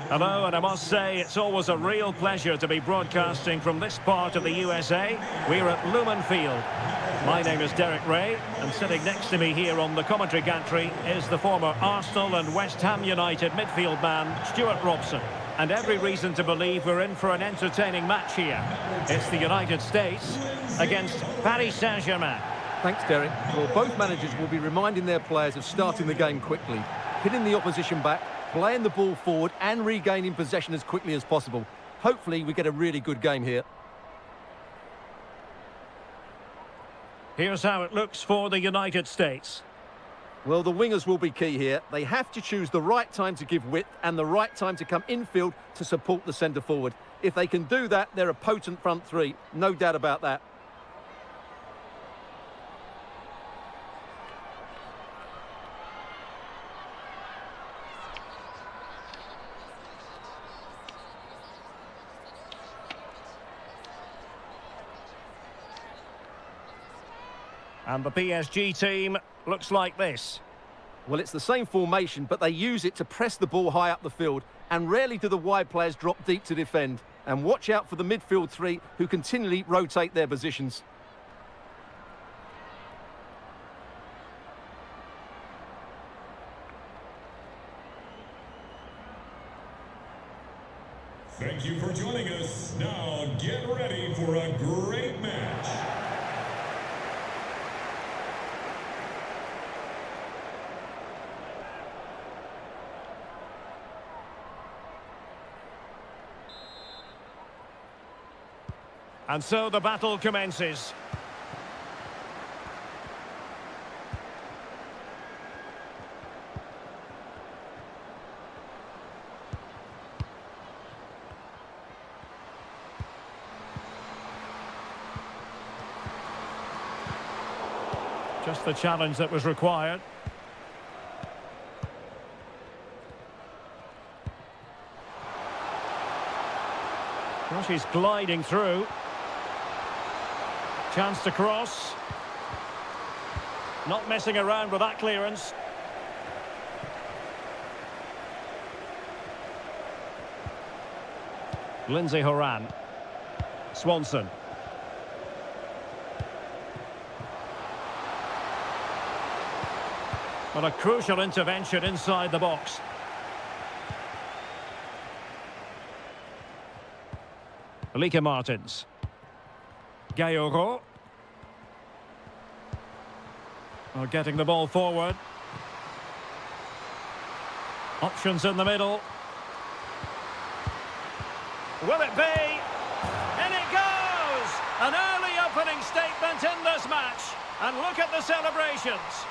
Hello, and I must say it's always a real pleasure to be broadcasting from this part of the USA. We're at Lumen Field. My name is Derek Ray, and sitting next to me here on the commentary gantry is the former Arsenal and West Ham United midfield man, Stuart Robson. And every reason to believe we're in for an entertaining match here. It's the United States against Paris Saint-Germain. Thanks, Derek. Well, both managers will be reminding their players of starting the game quickly, hitting the opposition back, playing the ball forward and regaining possession as quickly as possible. Hopefully we get a really good game here. Here's how it looks for the United States. Well, the wingers will be key here. They have to choose the right time to give width and the right time to come infield to support the centre forward. If they can do that, they're a potent front three. No doubt about that. And the PSG team looks like this. Well, it's the same formation, but they use it to press the ball high up the field, and rarely do the wide players drop deep to defend. And watch out for the midfield three, who continually rotate their positions. Thank you for joining us. Now get ready for a great match. And so the battle commences. Just the challenge that was required. Well, she's gliding through. Chance to cross. Not messing around with that clearance. Lindsay Horan. Swanson. Well, a crucial intervention inside the box. Alika Martins. Gayoro. Well, getting the ball forward. Options in the middle. Will it be? In it goes! An early opening statement in this match. And look at the celebrations.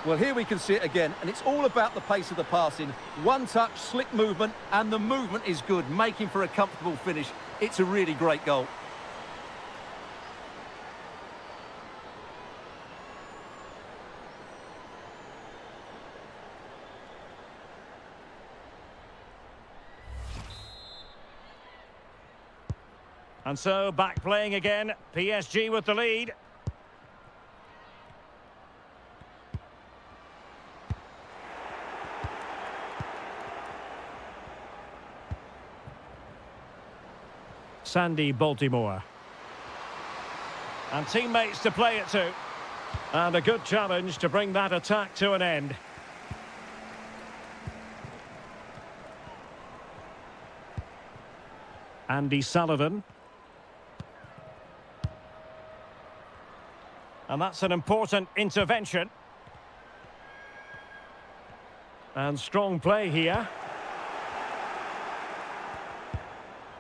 Well, here we can see it again, and it's all about the pace of the passing. One touch, slick movement, and the movement is good, making for a comfortable finish. It's a really great goal. And so, back playing again. PSG with the lead. Sandy Baltimore. And teammates to play it to. And a good challenge to bring that attack to an end. Andy Sullivan. And that's an important intervention. And strong play here.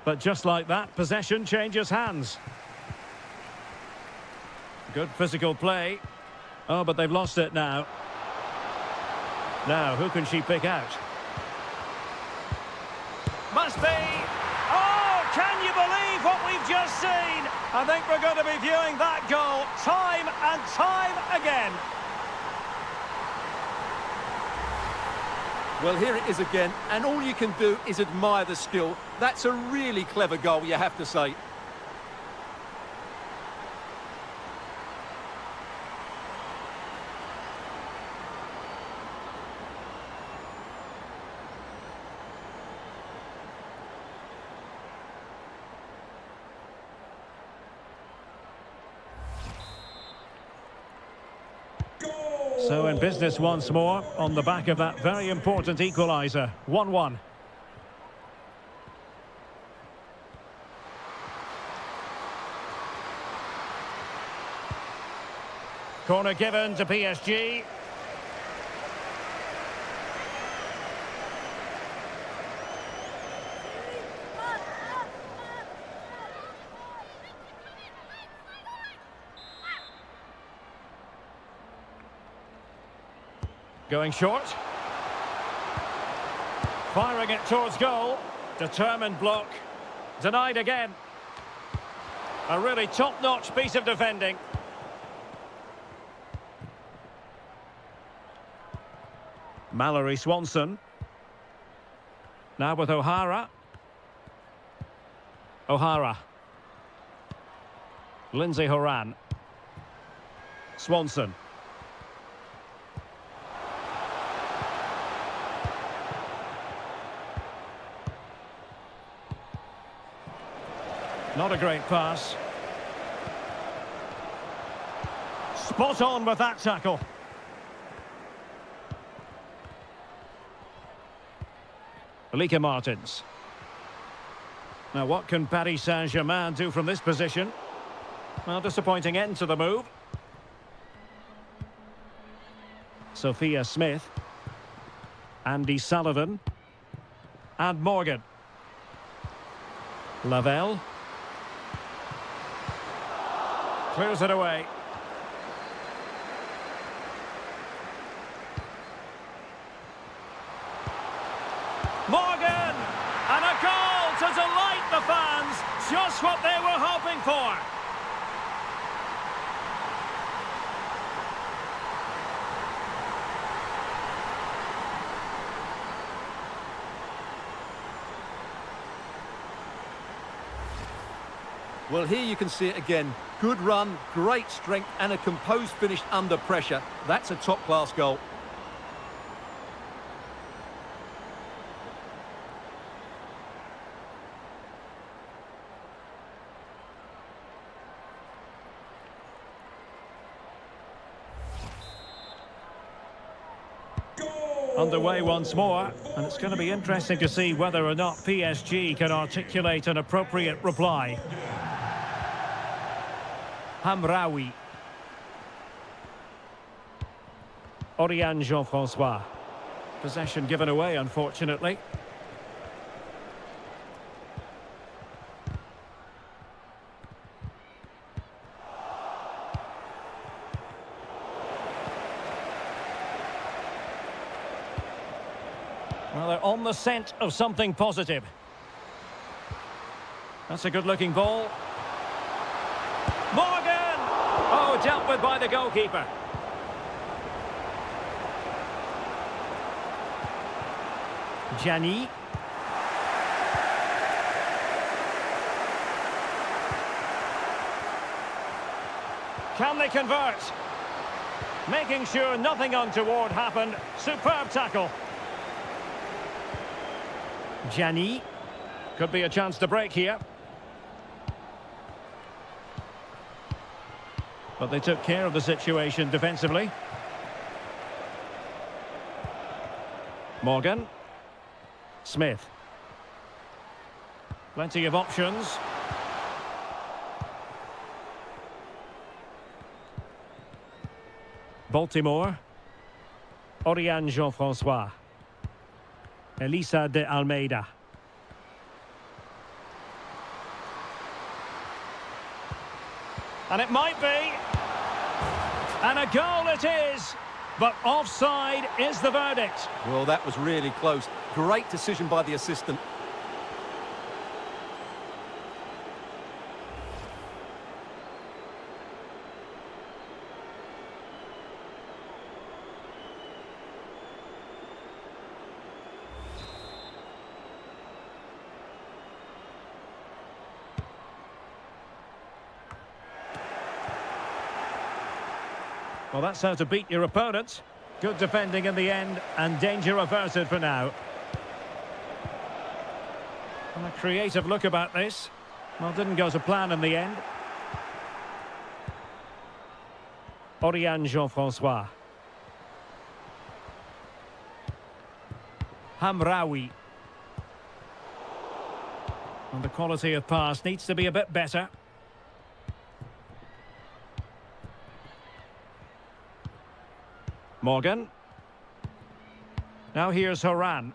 But just like that, possession changes hands. Good physical play. Oh, but they've lost it now. Now, who can she pick out? Must be! Oh, can you believe what we've just seen? I think we're going to be viewing that goal time and time again. Well, here it is again, and all you can do is admire the skill. That's a really clever goal, you have to say. So in business once more, on the back of that very important equaliser. 1-1. Corner given to PSG. Going short. Firing it towards goal. Determined block. Denied again. A really top-notch piece of defending. Mallory Swanson. Now with O'Hara. O'Hara. Lindsay Horan. Swanson. Not a great pass. Spot on with that tackle. Alika Martins. Now what can Paris Saint-Germain do from this position? Well, disappointing end to the move. Sophia Smith. Andy Sullivan. And Morgan. Lavelle. Clears it away. Morgan! And a goal to delight the fans. Just what they were hoping for. Well, here you can see it again. Good run, great strength and a composed finish under pressure. That's a top-class goal. Underway once more, and it's going to be interesting to see whether or not PSG can articulate an appropriate reply. Hamraoui. Oriane Jean-François. Possession given away, unfortunately. Well, they're on the scent of something positive. That's a good-looking ball. Morgan! Oh, dealt with by the goalkeeper. Gianni. Can they convert? Making sure nothing untoward happened. Superb tackle. Gianni. Could be a chance to break here. But they took care of the situation defensively. Morgan. Smith. Plenty of options. Baltimore. Oriane Jean-François. Elisa de Almeida. And it might be. And a goal it is. But offside is the verdict. Well, that was really close. Great decision by the assistant. Well, that's how to beat your opponent. Good defending in the end, and danger averted for now. And a creative look about this. Well, didn't go to plan in the end. Oriane Jean-François. Hamraoui. And the quality of pass needs to be a bit better. Morgan. Now here's Horan.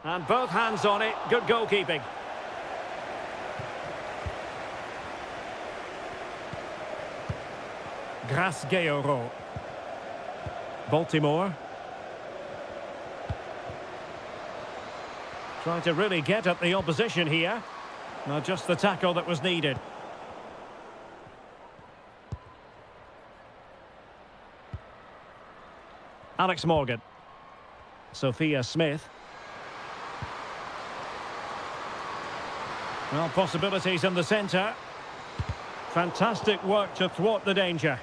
And both hands on it. Good goalkeeping. Grasgeoro. Baltimore. Trying to really get at the opposition here. Not just the tackle that was needed. Alex Morgan. Sophia Smith. Well, possibilities in the centre. Fantastic work to thwart the danger.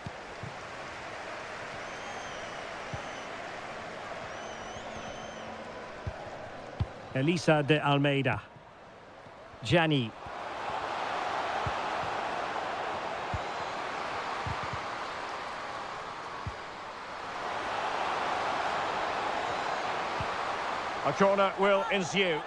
Elisa de Almeida. Gianni. A corner will ensue.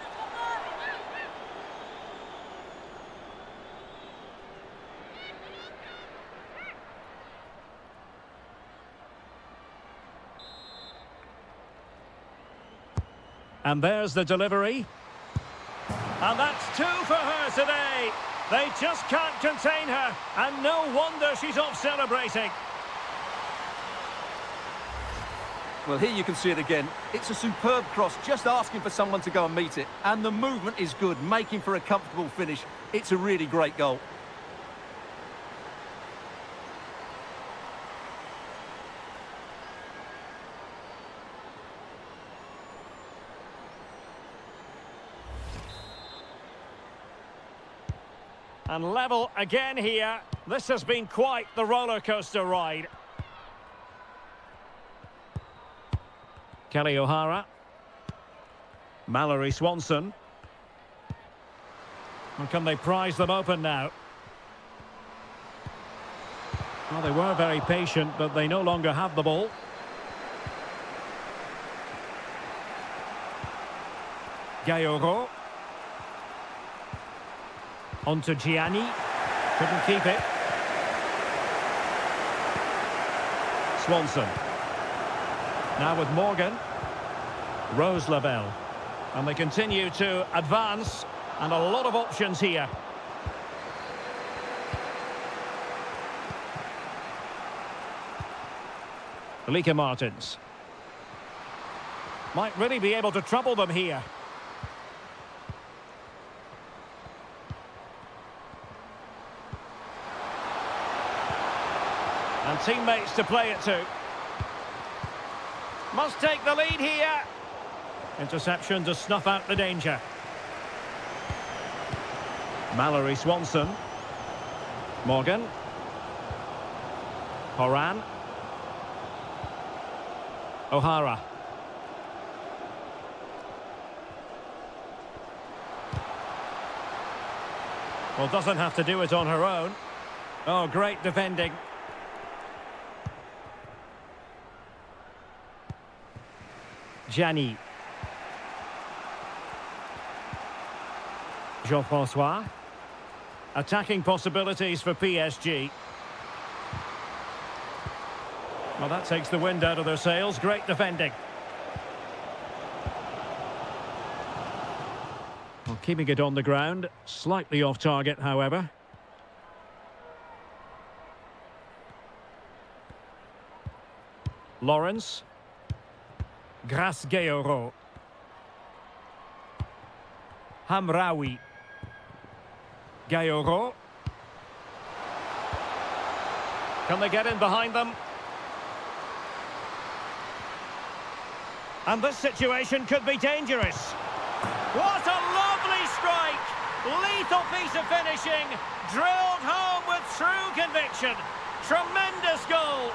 And there's the delivery. And that's 2 for her today. They just can't contain her. And no wonder she's off celebrating. Well, here you can see it again. It's a superb cross, just asking for someone to go and meet it. And the movement is good, making for a comfortable finish. It's a really great goal. And level again here. This has been quite the roller coaster ride. Kelly O'Hara. Mallory Swanson. And can they prize them open now? Well, they were very patient, but they no longer have the ball. Gayoro. On to Gianni. Couldn't keep it. Swanson. Now with Morgan. Rose Lavelle. And they continue to advance. And a lot of options here. Lika Martins. Might really be able to trouble them here. And teammates to play it to. Must take the lead here. Interception to snuff out the danger. Mallory Swanson. Morgan. Horan. O'Hara. Well, doesn't have to do it on her own. Oh, great defending. Gianni. Jean-François. Attacking possibilities for PSG. Well, that takes the wind out of their sails. Great defending. Well, keeping it on the ground. Slightly off target, however. Lawrence. Grasgeoro. Hamraoui. Gayoro. Can they get in behind them? And this situation could be dangerous. What a lovely strike! Lethal piece of finishing. Drilled home with true conviction. Tremendous goal.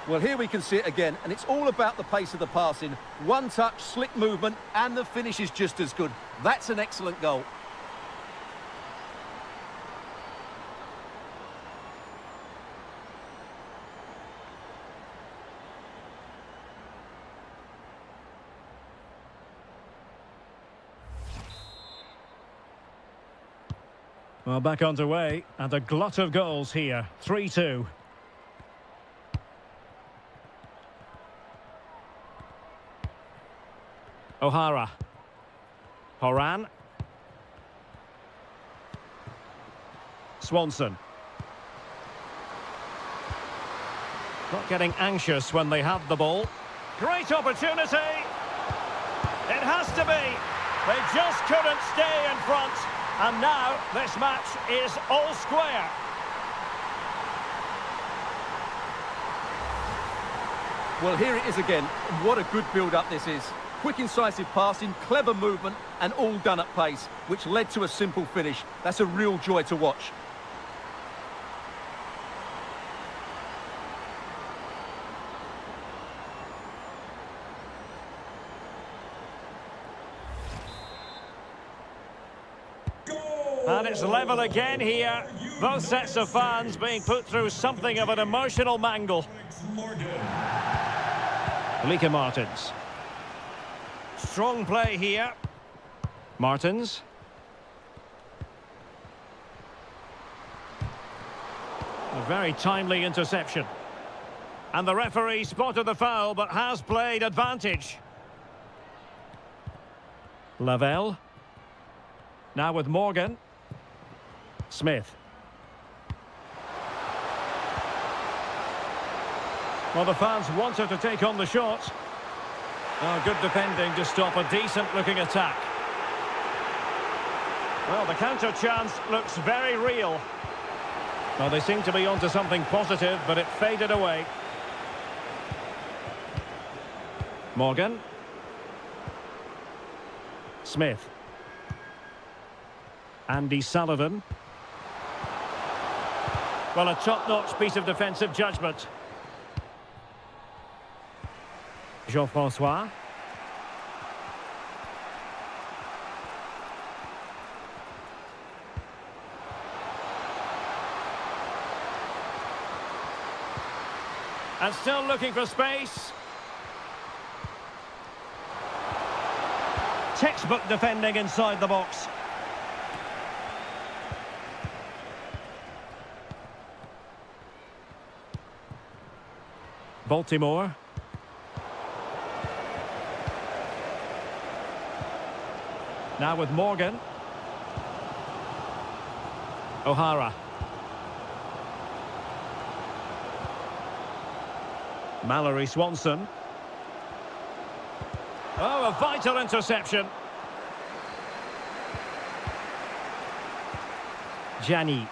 Well, here we can see it again, and it's all about the pace of the passing. One touch, slick movement, and the finish is just as good. That's an excellent goal. Well, back underway, and a glut of goals here. 3-2. O'Hara. Horan. Swanson. Not getting anxious when they have the ball. Great opportunity. It has to be. They just couldn't stay in front. And now this match is all square. Well, here it is again. What a good build-up this is. Quick, incisive passing, clever movement, and all done at pace, which led to a simple finish. That's a real joy to watch. And it's level again here. Both sets of fans being put through something of an emotional mangle. Lika Martins. Strong play here. Martins. A very timely interception. And the referee spotted the foul but has played advantage. Lavelle. Now with Morgan. Smith. Well, the fans wanted to take on the shot. Oh, good defending to stop a decent-looking attack. Well, the counter chance looks very real. Well, they seem to be onto something positive, but it faded away. Morgan. Smith. Andy Sullivan. Well, a top-notch piece of defensive judgment. Jean-François. And still looking for space. Textbook defending inside the box. Baltimore. Now with Morgan. O'Hara. Mallory Swanson. Oh, a vital interception. Gianni.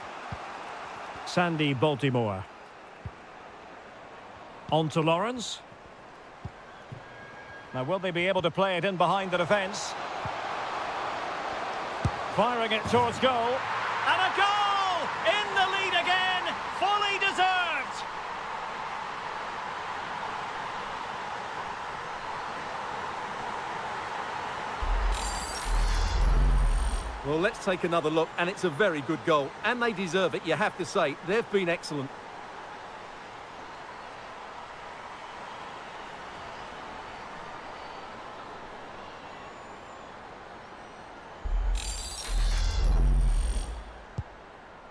Sandy Baltimore. On to Lawrence. Now, will they be able to play it in behind the defence? Firing it towards goal. And a goal! In the lead again! Fully deserved! Well, let's take another look, and it's a very good goal. And they deserve it, you have to say. They've been excellent.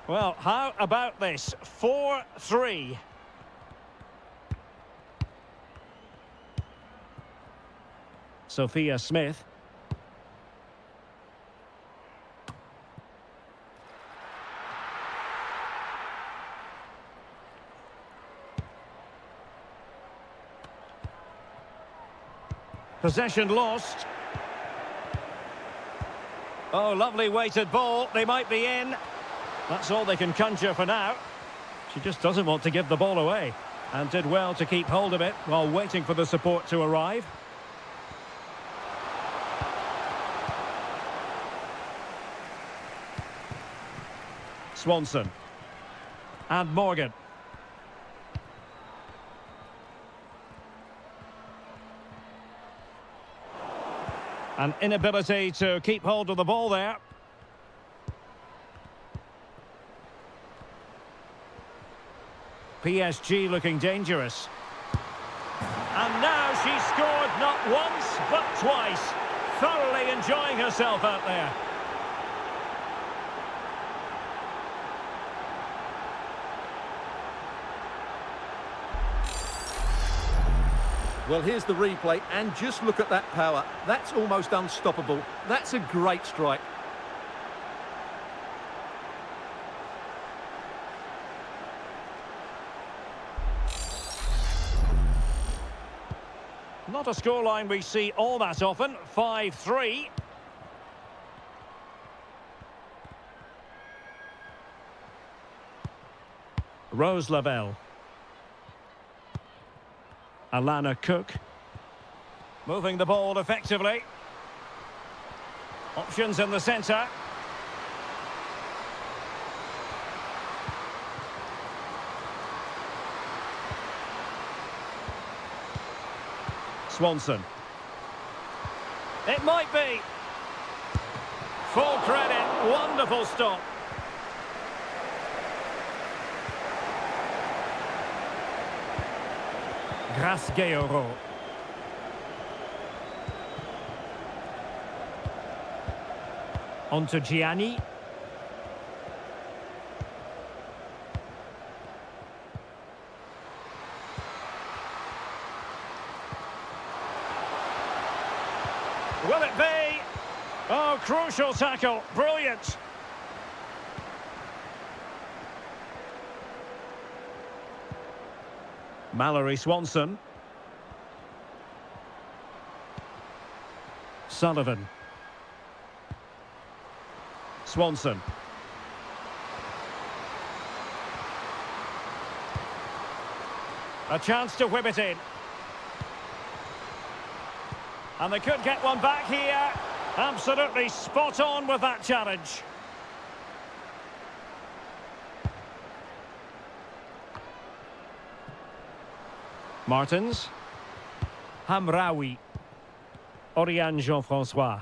Well, how about this? 4-3. Sophia Smith. Possession lost. Oh, lovely weighted ball. They might be in. That's all they can conjure for now. She just doesn't want to give the ball away. And did well to keep hold of it while waiting for the support to arrive. Swanson. And Morgan. An inability to keep hold of the ball there. PSG looking dangerous. And now she's scored not once, but twice. Thoroughly enjoying herself out there. Well, here's the replay, and just look at that power. That's almost unstoppable. That's a great strike. Not a scoreline we see all that often. 5-3. Rose Lavelle. Alana Cook. Moving the ball effectively. Options in the centre. Swanson. It might be. Full credit. Wonderful stop. Grasgeoro. On to Gianni. Will it be? Oh, crucial tackle. Brilliant. Mallory Swanson. Sullivan. Swanson. A chance to whip it in. And they could get one back here. Absolutely spot on with that challenge. Martins. Hamraoui. Oriane Jean-François.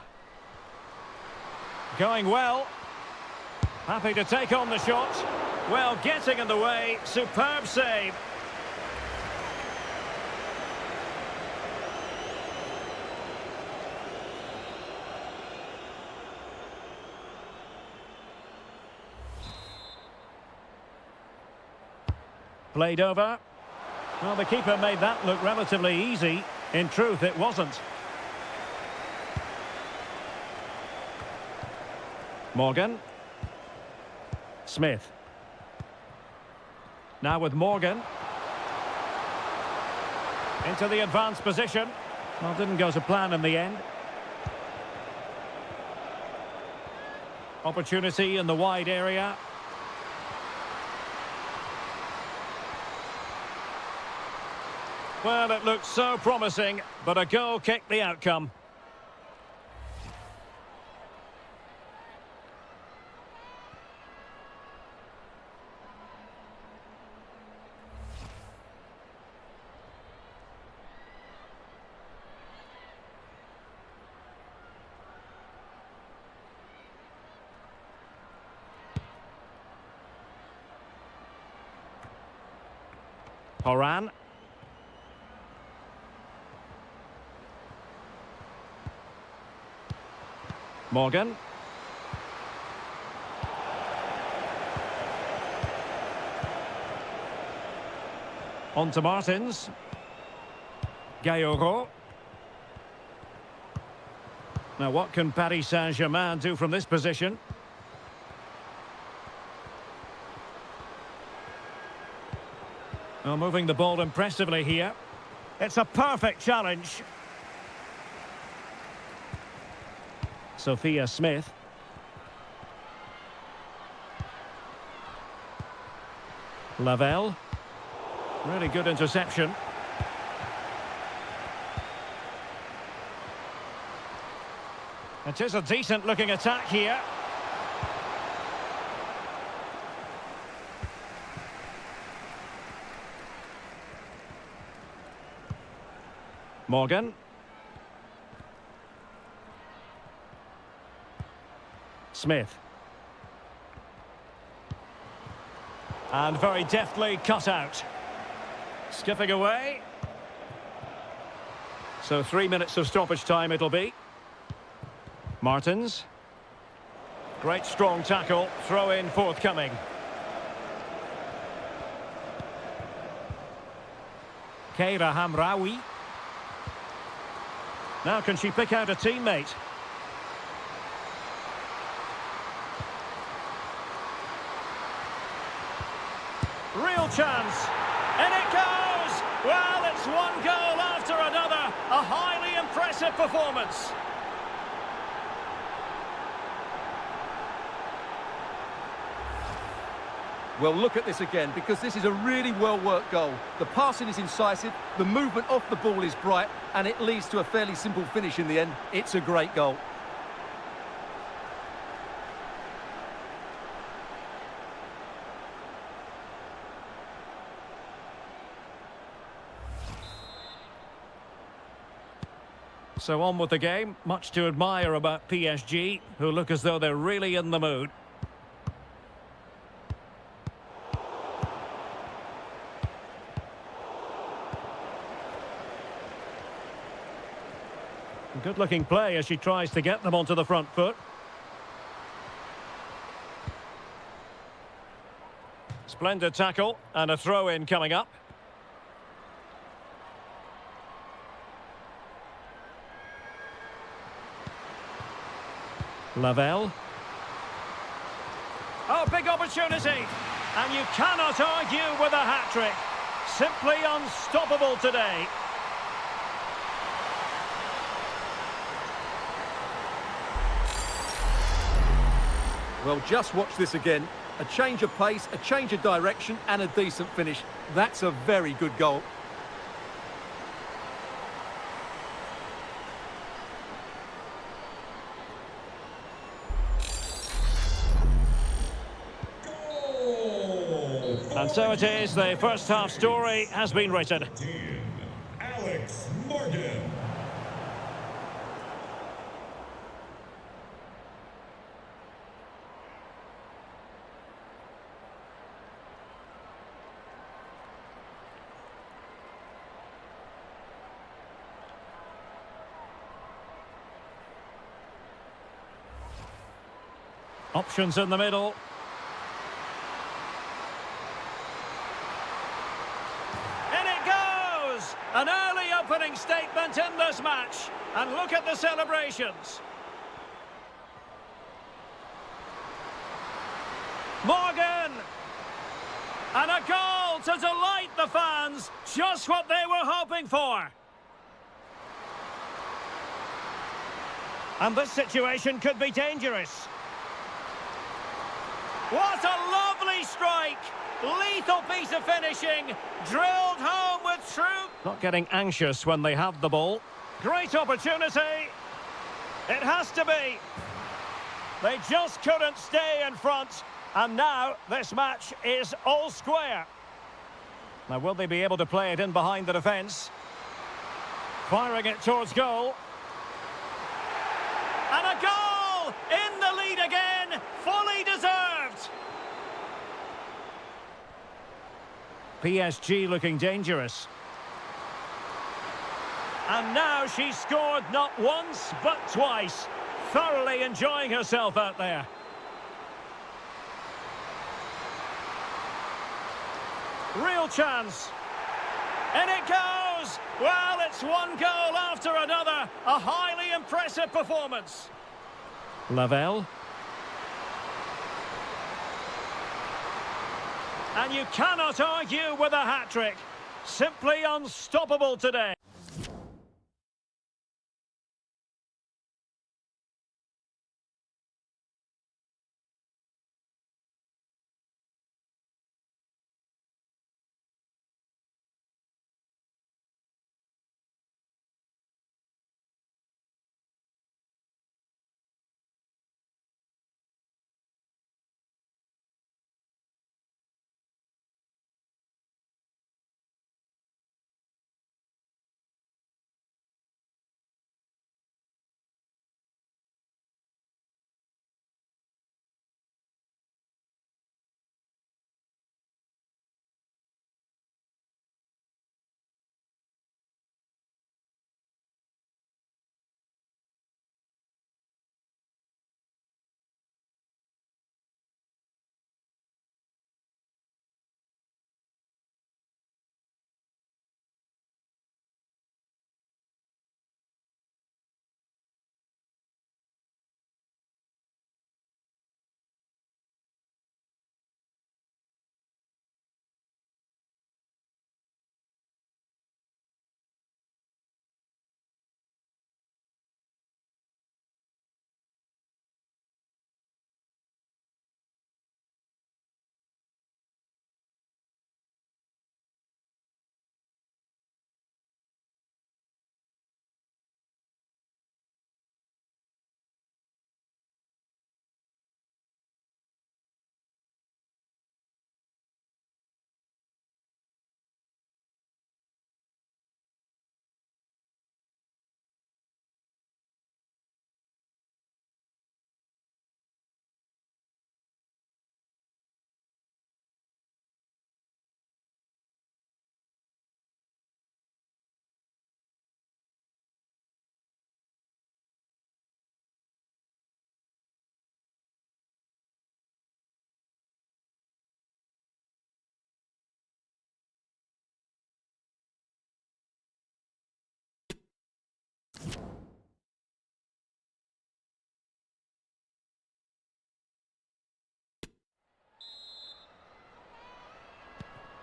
Going well. Happy to take on the shot. Well, getting in the way. Superb save. Played over. Well, the keeper made that look relatively easy. In truth, it wasn't. Morgan. Smith. Now with Morgan. Into the advanced position. Well, didn't go to plan in the end. Opportunity in the wide area. Well, it looked so promising, but a goal kicked the outcome. Horan. Morgan. On to Martins. Gayoro. Now what can Paris Saint-Germain do from this position? Oh, moving the ball impressively here. It's a perfect challenge. Sophia Smith. Lavelle. Really good interception. It is a decent looking attack here. Morgan. Smith. And very deftly cut out. Skipping away. So 3 minutes of stoppage time it'll be. Martins. Great strong tackle. Throw in forthcoming. Keira Hamraoui. Now can she pick out a teammate? Real chance. And it goes! Well, it's one goal after another. A highly impressive performance. Well, look at this again, because this is a really well-worked goal. The passing is incisive, the movement off the ball is bright, and it leads to a fairly simple finish in the end. It's a great goal. So on with the game. Much to admire about PSG, who look as though they're really in the mood. Good-looking play as she tries to get them onto the front foot. Splendid tackle and a throw-in coming up. Lavelle. Oh, big opportunity. And you cannot argue with a hat-trick. Simply unstoppable today. Well, just watch this again. A change of pace, a change of direction, and a decent finish. That's a very good goal. And so it is, the first half story has been written. Alex Morgan. Options in the middle. In it goes! An early opening statement in this match. And look at the celebrations. Morgan! And a goal to delight the fans. Just what they were hoping for. And this situation could be dangerous. What a lovely strike! Lethal piece of finishing, drilled home with truth. Not getting anxious when they have the ball. Great opportunity. It has to be. They just couldn't stay in front. And now this match is all square. Now will they be able to play it in behind the defence? Firing it towards goal. And a goal! In the lead again, fully deserved. PSG looking dangerous. And now she's scored not once, but twice. Thoroughly enjoying herself out there. Real chance. And it goes! Well, it's one goal after another. A highly impressive performance. Lavelle. And you cannot argue with a hat-trick. Simply unstoppable today.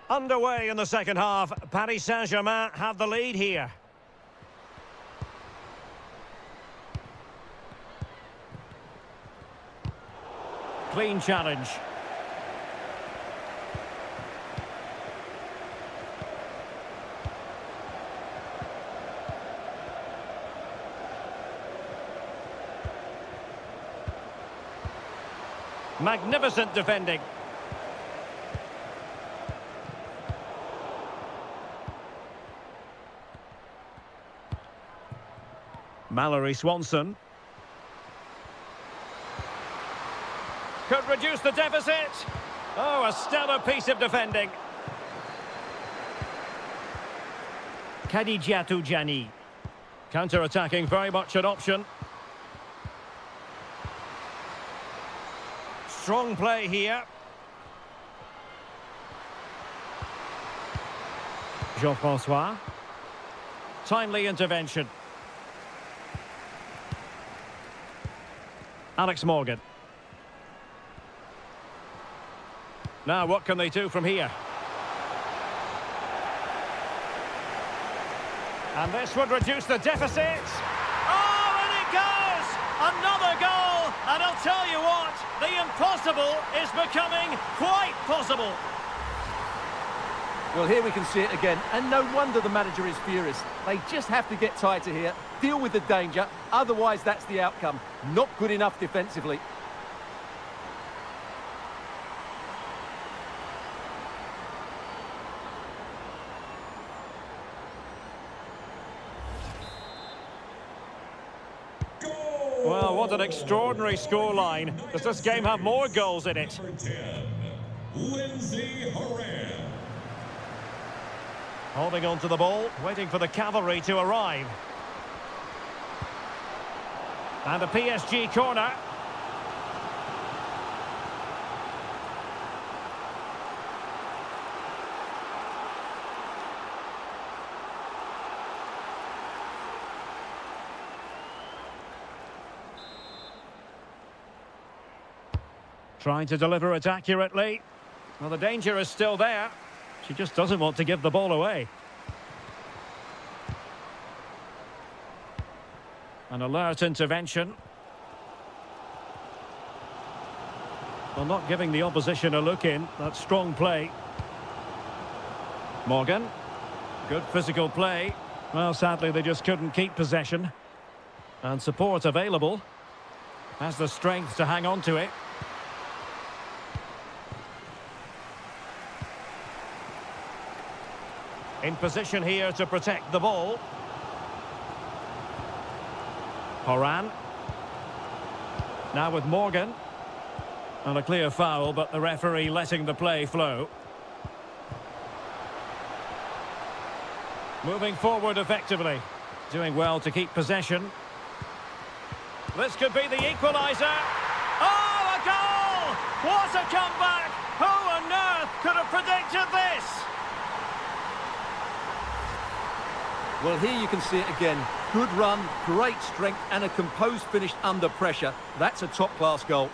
Underway in the second half. Paris Saint-Germain have the lead here. Clean challenge. Magnificent defending. Mallory Swanson. Could reduce the deficit. Oh, a stellar piece of defending. Khadijatou Diani. Counter-attacking, very much an option. Strong play here. Jean-François. Timely intervention. Alex Morgan. Now, what can they do from here? And this would reduce the deficit. Oh, and it goes! Another goal! And I'll tell you what, the impossible is becoming quite possible. Well, here we can see it again, and no wonder the manager is furious. They just have to get tighter here, deal with the danger, otherwise that's the outcome. Not good enough defensively. Well, what an extraordinary scoreline. Does this game have more goals in it? Number 10, Lindsay Horan. Holding on to the ball, waiting for the cavalry to arrive. And a PSG corner. Trying to deliver it accurately. Well, the danger is still there. She just doesn't want to give the ball away. An alert intervention. Well, not giving the opposition a look in. That's strong play. Morgan. Good physical play. Well, sadly, they just couldn't keep possession. And support available. Has the strength to hang on to it. In position here to protect the ball. Horan. Now with Morgan. And a clear foul, but the referee letting the play flow. Moving forward effectively. Doing well to keep possession. This could be the equaliser. Oh, a goal! What a comeback! Who on earth could have predicted this? Well, here you can see it again. Good run, great strength, and a composed finish under pressure. That's a top-class goal.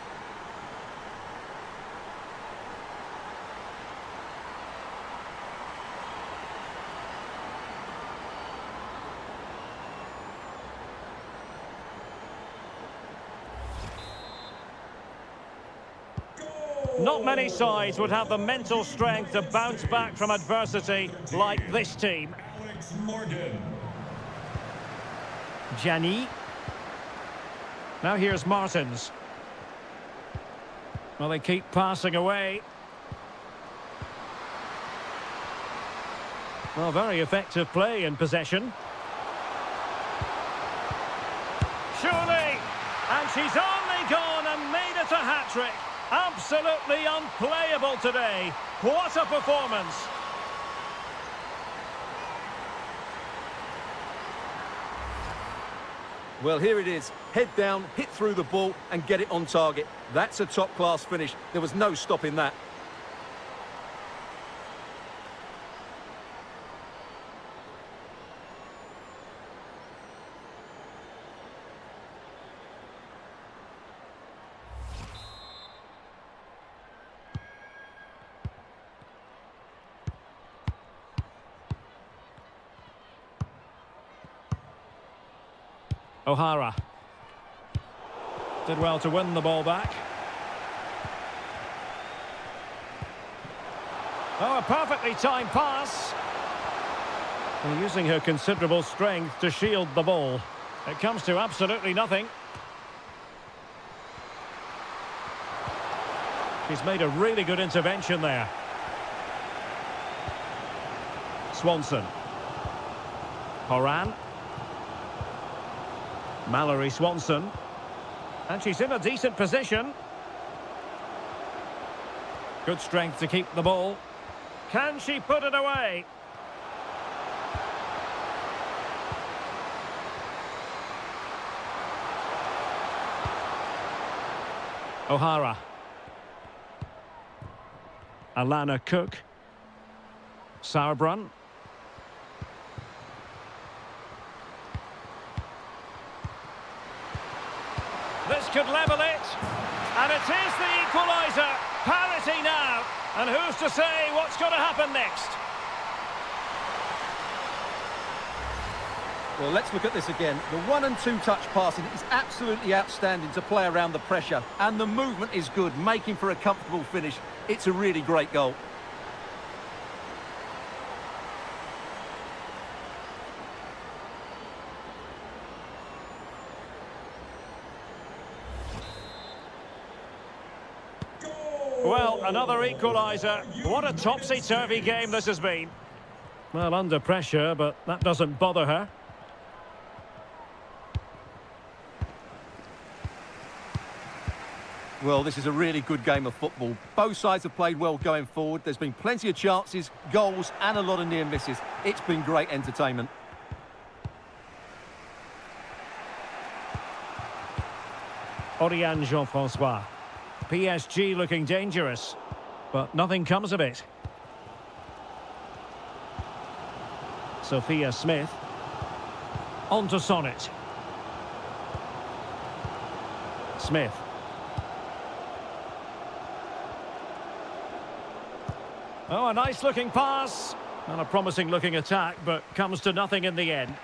Not many sides would have the mental strength to bounce back from adversity like this team. Alex Morgan. Diani. Now here's Martins. Well, they keep passing away. Well, very effective play in possession. Surely! And she's only gone and made it a hat-trick. Absolutely unplayable today. What a performance. Well, here it is. Head down, hit through the ball and get it on target. That's a top-class finish. There was no stopping that. O'Hara. Did well to win the ball back. Oh, a perfectly timed pass. And using her considerable strength to shield the ball. It comes to absolutely nothing. She's made a really good intervention there. Swanson. Horan. Mallory Swanson. And she's in a decent position. Good strength to keep the ball. Can she put it away? O'Hara. Alana Cook. Sauerbrunn. This could level it. And it is the equaliser. Parity now. And who's to say what's going to happen next? Well, let's look at this again. The 1- and 2-touch passing is absolutely outstanding to play around the pressure. And the movement is good, making for a comfortable finish. It's a really great goal. Well, another equaliser. What a topsy-turvy game this has been. Well, under pressure, but that doesn't bother her. Well, this is a really good game of football. Both sides have played well going forward. There's been plenty of chances, goals, and a lot of near misses. It's been great entertainment. Oriane Jean-François. PSG looking dangerous, but nothing comes of it. Sophia Smith. On to Sonnet. Smith. Oh, a nice looking pass. And a promising looking attack, but comes to nothing in the end.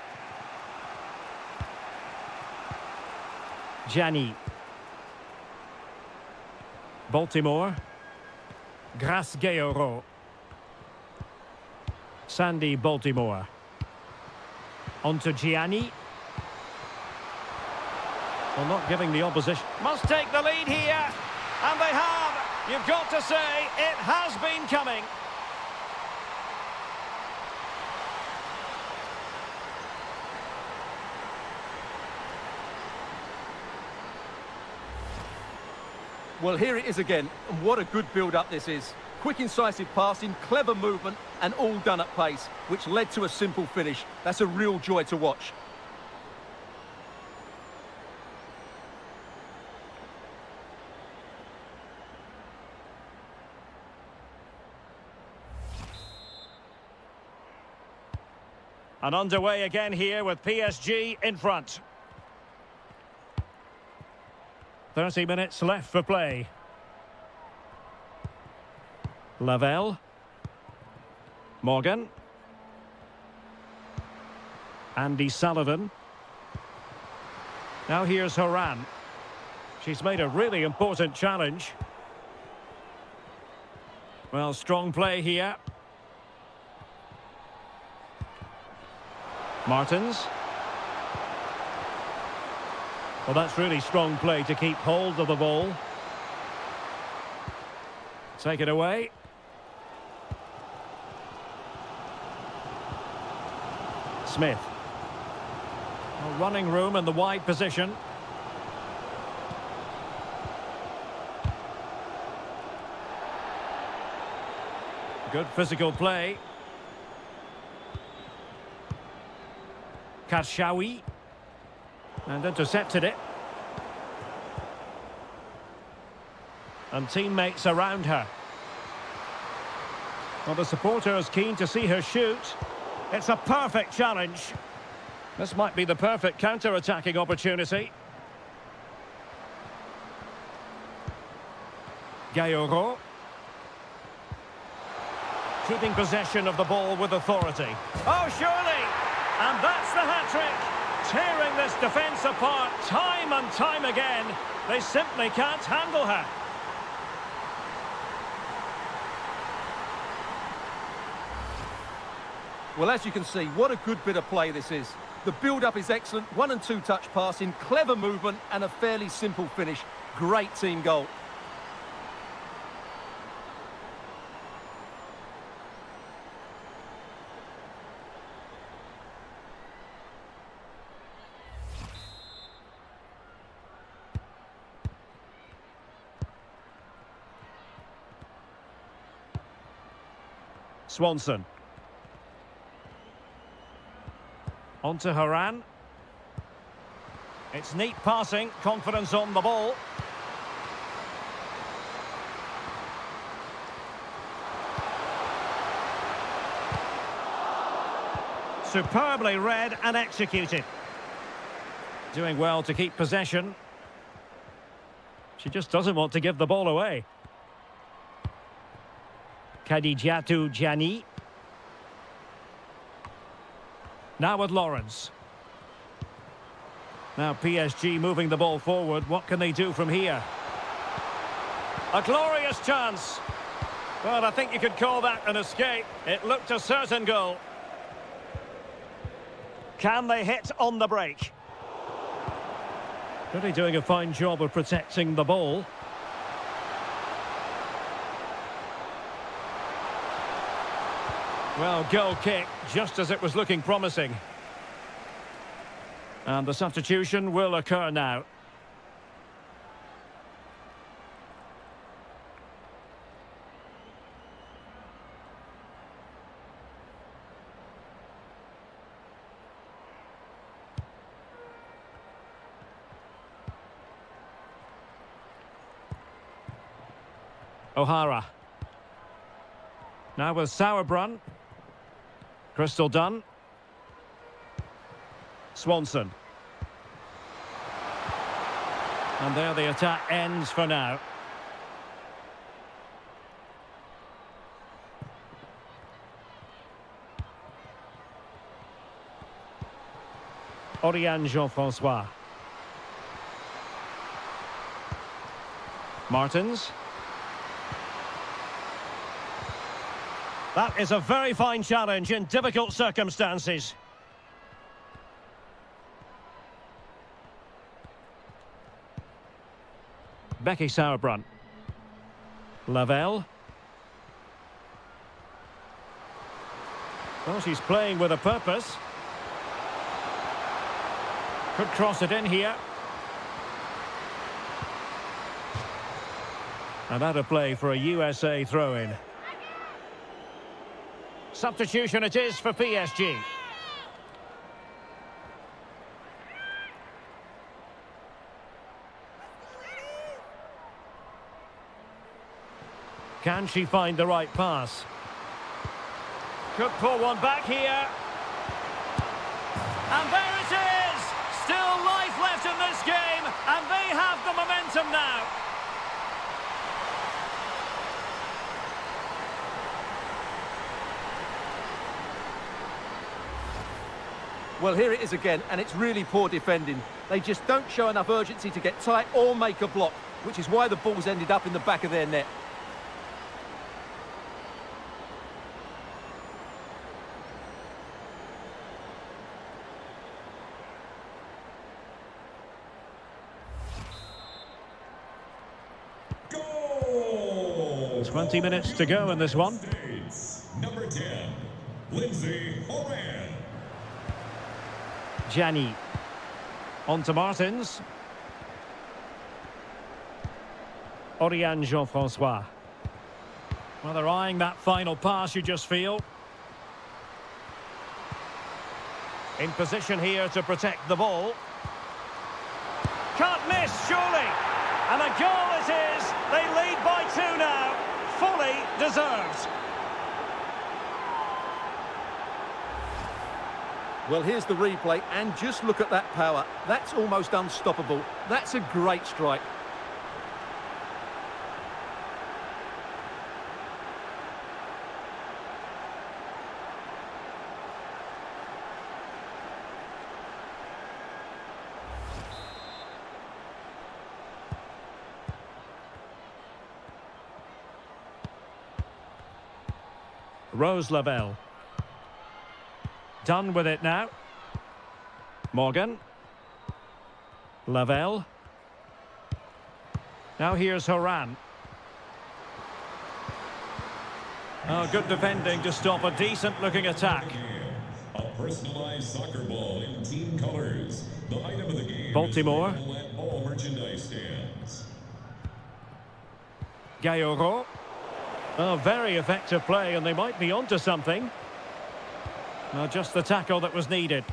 Gianni. Baltimore. Grace Gayoro. Sandy Baltimore. On to Gianni. Well, not giving the opposition. Must take the lead here. And they have. You've got to say, it has been coming. Well, here it is again, and what a good build-up this is. Quick, incisive passing, clever movement, and all done at pace, which led to a simple finish. That's a real joy to watch. And underway again here with PSG in front. 30 minutes left for play. Lavelle. Morgan. Andy Sullivan. Now here's Horan. She's made a really important challenge. Well, strong play here. Martins. Well, that's really strong play to keep hold of the ball. Take it away. Smith. Well, running room in the wide position. Good physical play. Karshawi. And intercepted it. And teammates around her. Well, the supporters keen to see her shoot. It's a perfect challenge. This might be the perfect counter-attacking opportunity. Gayoro. Keeping possession of the ball with authority. Oh, surely! And that's the hat-trick. tearing this defence apart time and time again. They simply can't handle her. Well, as you can see, what a good bit of play this is. The build-up is excellent, 1 and 2 touch passing, clever movement and a fairly simple finish. Great team goal. Swanson. On to Haran. It's neat passing, confidence on the ball. Superbly read and executed. Doing well to keep possession. She just doesn't want to give the ball away. Khadijatu Jani. Now with Lawrence. Now PSG moving the ball forward. What can they do from here? A glorious chance. Well, I think you could call that an escape. It looked a certain goal. Can they hit on the break? Really doing a fine job of protecting the ball. Well, goal kick, just as it was looking promising. And the substitution will occur now. O'Hara. Now with Sauerbrunn. Crystal Dunn. Swanson. And there the attack ends for now. Oriane Jean-François. Martins. That is a very fine challenge in difficult circumstances. Becky Sauerbrunn. Lavelle. Well, she's playing with a purpose. Could cross it in here. And out of play for a USA throw-in. Substitution it is for PSG. Can she find the right pass? Could pull one back here. And there it is! Still life left in this game, and they have the momentum now. Well, here it is again, and it's really poor defending. They just don't show enough urgency to get tight or make a block, which is why the ball's ended up in the back of their net. Goal! 20 minutes to go in this one. States, number 10, Lindsay Horan. Jani. On to Martins. Oriane Jean-François. Well, they're eyeing that final pass, you just feel. In position here to protect the ball. Can't miss, surely. And a goal it is. They lead by 2 now. Fully deserved. Well, here's the replay, and just look at that power. That's almost unstoppable. That's a great strike. Rose Lavelle. Done with it now. Morgan. Lavelle. Now here's Horan. Oh, good defending to stop a decent-looking attack. A personalized soccer ball in team colors. The item of the game Baltimore. is available at all merchandise stands. Gayoro. Oh, very effective play, and they might be onto something. No, just the tackle that was needed.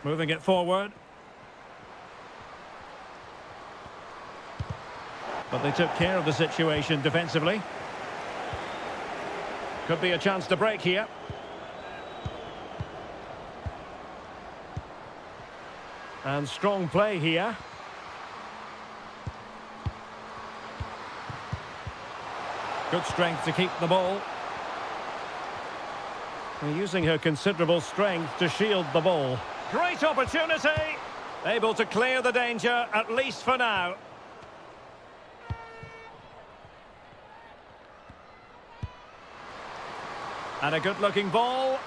Moving it forward. But they took care of the situation defensively. Could be a chance to break here. And strong play here. Good strength to keep the ball. And using her considerable strength to shield the ball. Great opportunity! Able to clear the danger, at least for now. And a good-looking ball.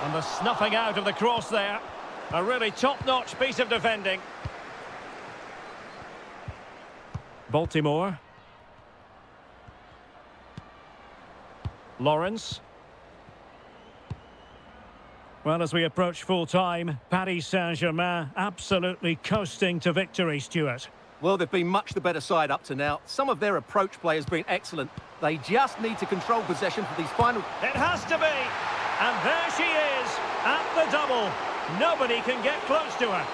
And the snuffing out of the cross there. A really top-notch piece of defending. Baltimore. Lawrence. Well, as we approach full-time, Paris Saint-Germain absolutely coasting to victory, Stuart. Well, they've been much the better side up to now. Some of their approach play has been excellent. They just need to control possession for these final... It has to be! And there she is, at the double. Nobody can get close to her.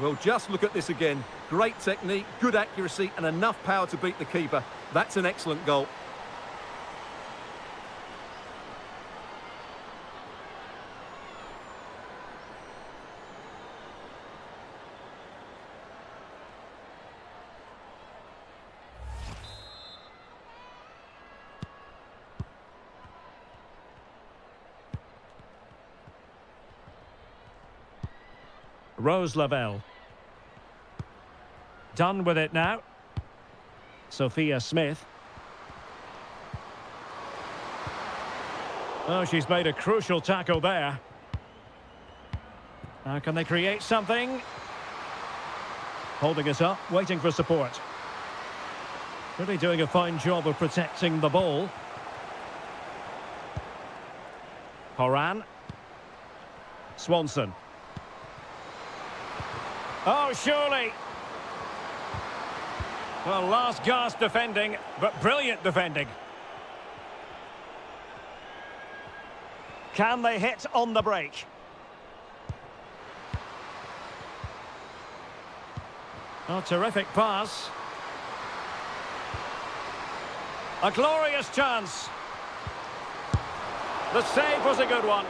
Well, just look at this again. Great technique, good accuracy, and enough power to beat the keeper. That's an excellent goal. Rose Lavelle. Done with it now. Sophia Smith. Oh, she's made a crucial tackle there. Now, can they create something? Holding it up, waiting for support. Really doing a fine job of protecting the ball. Horan. Swanson. Oh, surely. Well, last gasp defending, but brilliant defending. Can they hit on the break? Oh, terrific pass. A glorious chance. The save was a good one.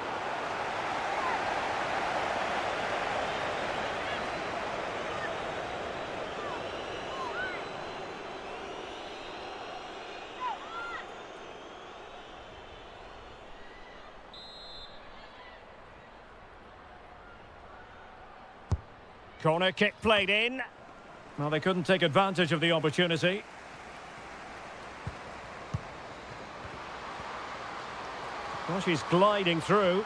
Corner kick played in. Well, they couldn't take advantage of the opportunity. Well, she's gliding through.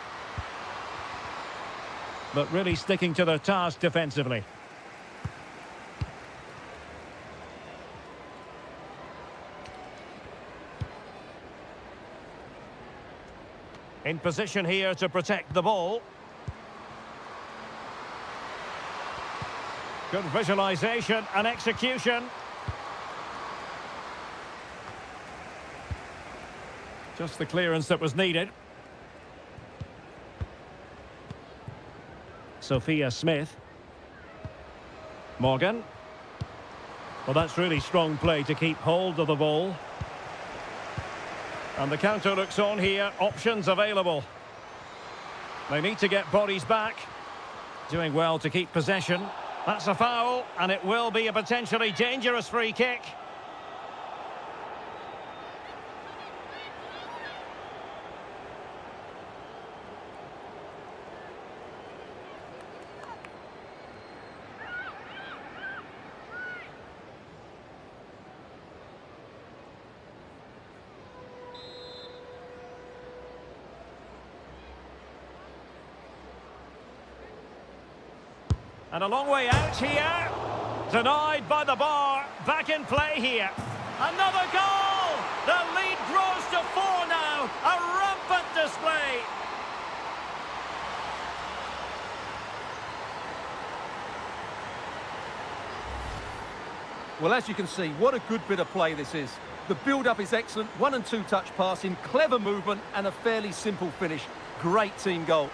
But really sticking to their task defensively. In position here to protect the ball. Good visualisation and execution. Just the clearance that was needed. Sophia Smith. Morgan. Well, that's really strong play to keep hold of the ball. And the counter looks on here. Options available. They need to get bodies back. Doing well to keep possession. That's a foul, and it will be a potentially dangerous free kick. And a long way out here. Denied by the bar. Back in play here. Another goal! The lead grows to 4 now. A rampant display. Well, as you can see, what a good bit of play this is. The build-up is excellent, 1 and 2 touch passing, clever movement and a fairly simple finish. Great team goal.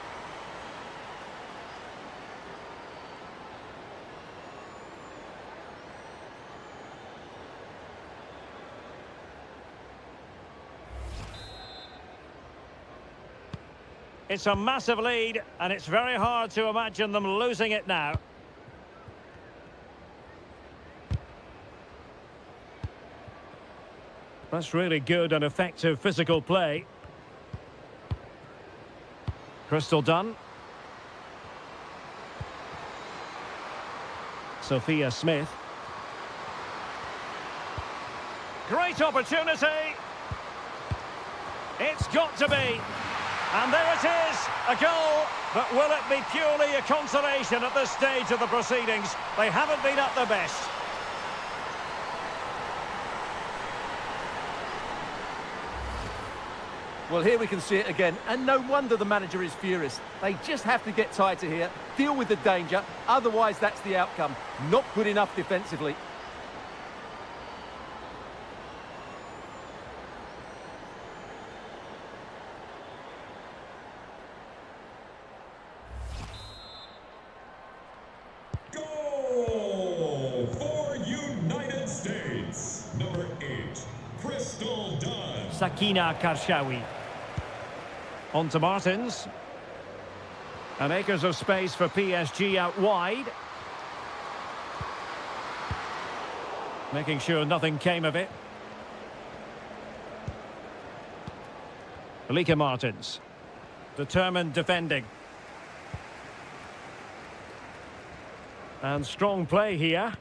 It's a massive lead, and it's very hard to imagine them losing it now. That's really good and effective physical play. Crystal done. Sophia Smith. Great opportunity. It's got to be. And there it is, a goal. But will it be purely a consolation at this stage of the proceedings? They haven't been at their best. Well, here we can see it again, and no wonder the manager is furious. They just have to get tighter here, deal with the danger, otherwise that's the outcome. Not good enough defensively. Goal for United States. Number 8, Crystal Dunn. Sakina Karshawi. On to Martins. And acres of space for PSG out wide. Making sure nothing came of it. Alika Martins. Determined defending. And strong play here.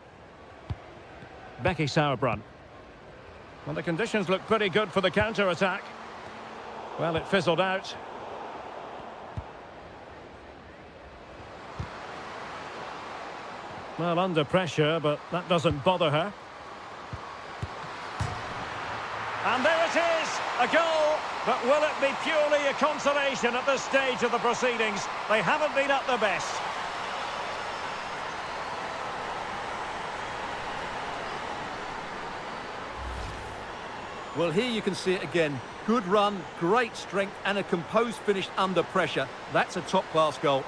Becky Sauerbrunn. Well, the conditions look pretty good for the counter-attack. Well, it fizzled out. Well, under pressure, but that doesn't bother her. And there it is, a goal. But will it be purely a consolation at this stage of the proceedings? They haven't been at their best. Well, here you can see it again. Good run, great strength and a composed finish under pressure. That's a top-class goal.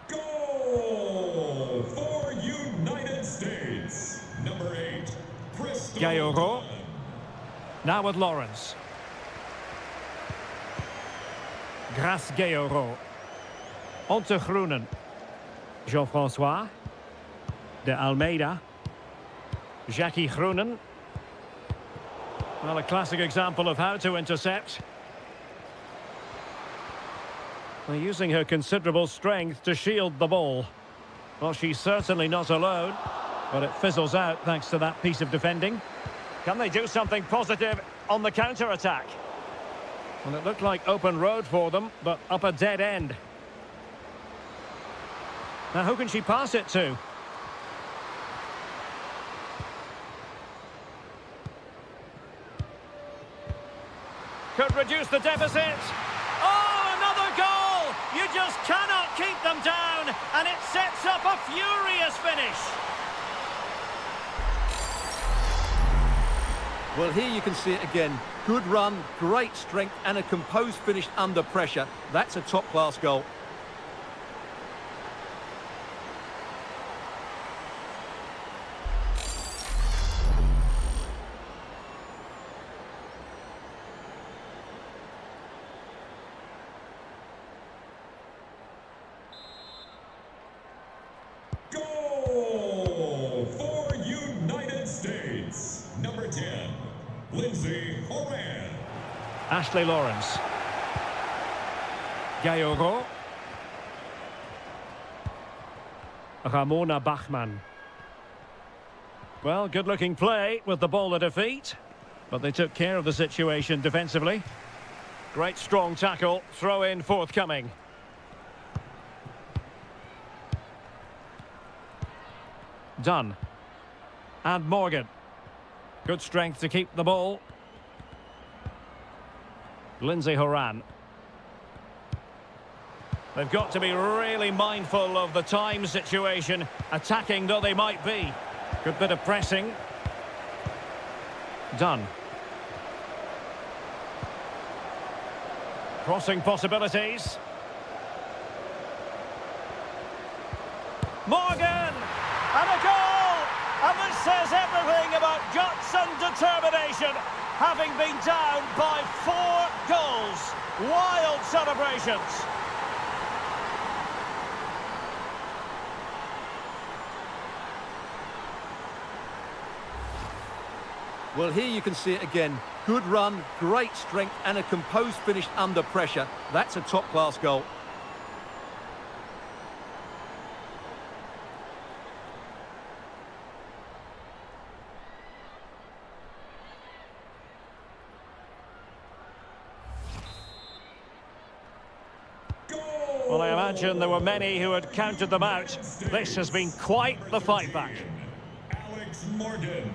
Goal for United States. Number 8, Crystal Gayoro. Dunn. Now with Lawrence. Grace Gayoro. On to Groenen. Jean-François. De Almeida. Jackie Groenen. Well, a classic example of how to intercept. Well, using her considerable strength to shield the ball. Well, she's certainly not alone, but it fizzles out thanks to that piece of defending. Can they do something positive on the counter-attack? Well, it looked like open road for them, but up a dead end. Now, who can she pass it to? Could reduce the deficit. Oh, another goal! You just cannot keep them down, and it sets up a furious finish. Well, here you can see it again. Good run, great strength and a composed finish under pressure. That's a top-class goal. Goal for United States. Number 10, Lindsay Horan. Ashley Lawrence. Gayogo. Ramona Bachmann. Well, good-looking play with the ball at her feet, but they took care of the situation defensively. Great strong tackle, throw-in forthcoming. Dunn. And Morgan. Good strength to keep the ball. Lindsay Horan. They've got to be really mindful of the time situation, attacking though they might be. Good bit of pressing. Dunn. Crossing possibilities. Morgan! And a goal! And this says everything about guts and determination, having been down by 4 goals. Wild celebrations. Well, here you can see it again. Good run, great strength and a composed finish under pressure. That's a top-class goal. Well, I imagine there were many who had counted them out. This has been quite the fight back. Alex Morgan.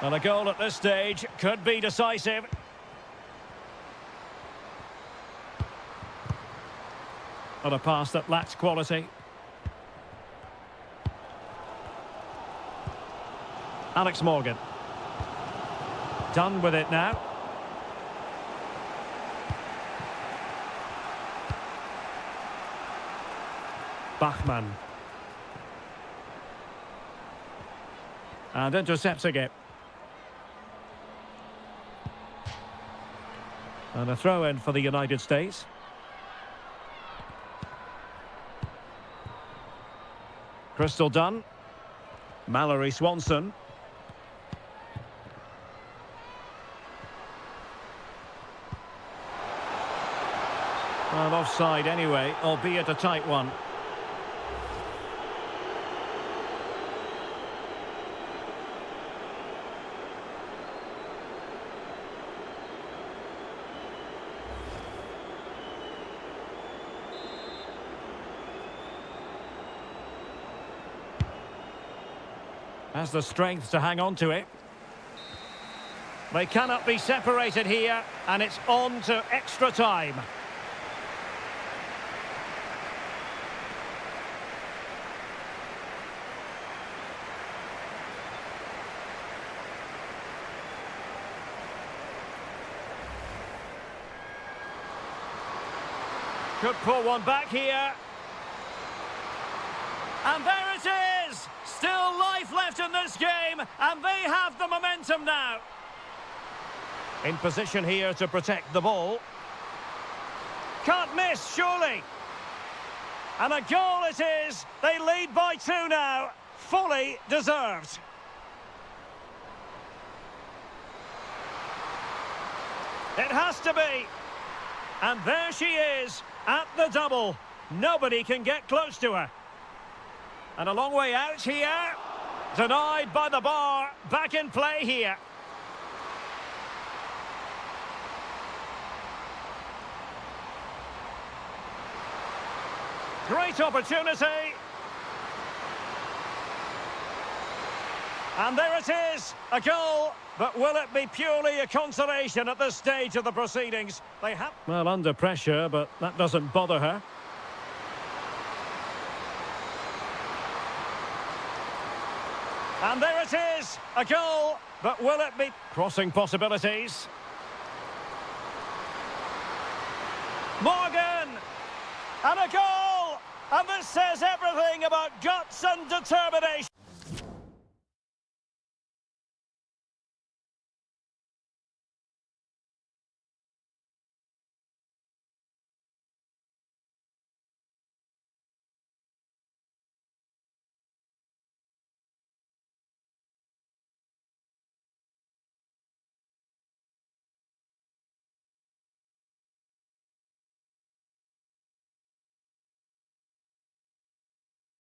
And a goal at this stage could be decisive. On a pass that lacks quality. Alex Morgan. Done with it now. Bachmann. And intercepting it. And a throw-in for the United States. Crystal Dunn. Mallory Swanson. Well, offside anyway, albeit a tight one. Has the strength to hang on to it. They cannot be separated here, and it's on to extra time. Could pull one back here. And there it is! Still life left in this game, and they have the momentum now. In position here to protect the ball. Can't miss, surely. And a goal it is. They lead by 2 now. Fully deserved. It has to be. And there she is, at the double. Nobody can get close to her. And a long way out here. Denied by the bar. Back in play here. Great opportunity. And there it is. A goal. But will it be purely a consolation at this stage of the proceedings? They have... Well, under pressure, but that doesn't bother her. And there it is, a goal, but will it be crossing possibilities? Morgan! And a goal! And this says everything about guts and determination.